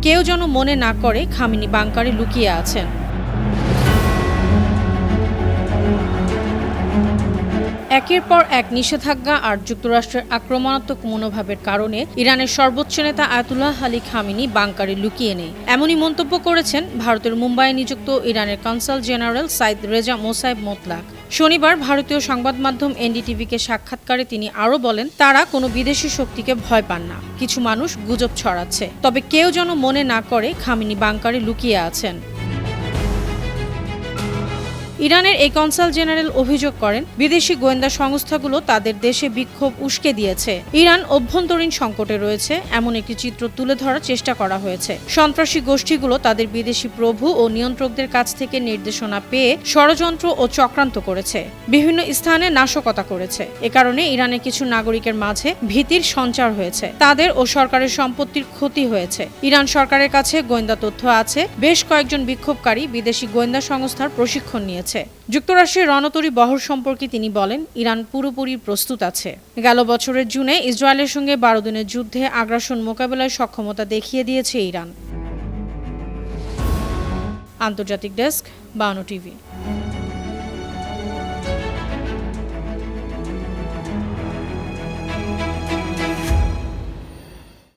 কেউ যেন মনে না করে খামেনি বাংকারে লুকিয়ে আছেন। একের পর এক নিষেধাজ্ঞা আর যুক্তরাষ্ট্রের আক্রমণাত্মক মনোভাবের কারণে ইরানের সর্বোচ্চ নেতা আয়াতুল্লাহ আলী খামেনি বাংকারে লুকিয়ে নেই, এমনই মন্তব্য করেছেন ভারতের মুম্বাইয়ে নিযুক্ত ইরানের কনসাল জেনারেল সাইদ রেজা মোসাইব মোতলাক। শনিবার ভারতীয় সংবাদ মাধ্যম এনডিটিভিকে সাক্ষাৎকারে তিনি আরও বলেন, তারা কোনো বিদেশি শক্তিকে ভয় পান না। কিছু মানুষ গুজব ছড়াচ্ছে, তবে কেউ যেন মনে না করে খামেনি বাংকারে লুকিয়ে আছেন। ইরানের এই কনসাল জেনারেল অভিযোগ করেন, বিদেশি গোয়েন্দা সংস্থাগুলো তাদের দেশে বিক্ষোভ উস্কে দিয়েছে। ইরান অভ্যন্তরীণ সংকটে রয়েছে এমন একটি চিত্র তুলে ধরার চেষ্টা করা হয়েছে। সন্ত্রাসী গোষ্ঠীগুলো তাদের বিদেশি প্রভু ও নিয়ন্ত্রকদের কাছ থেকে নির্দেশনা পেয়ে ষড়যন্ত্র ও চক্রান্ত করেছে, বিভিন্ন স্থানে নাশকতা করেছে। এ কারণে ইরানের কিছু নাগরিকের মাঝে ভীতির সঞ্চার হয়েছে, তাদের ও সরকারের সম্পত্তির ক্ষতি হয়েছে। ইরান সরকারের কাছে গোয়েন্দা তথ্য আছে, বেশ কয়েকজন বিক্ষোভকারী বিদেশি গোয়েন্দা সংস্থার প্রশিক্ষণ নিয়েছে। যুক্তরাষ্ট্রের রণতরী বহর সম্পর্কে তিনি বলেন, ইরান পুরোপুরি প্রস্তুত আছে। গেল বছরের জুনে ইসরায়েলের সঙ্গে 12 দিনের যুদ্ধে আগ্রাসন মোকাবেলায় সক্ষমতা দেখিয়ে দিয়েছে ইরান। আন্তর্জাতিক ডেস্ক, বানো টিভি।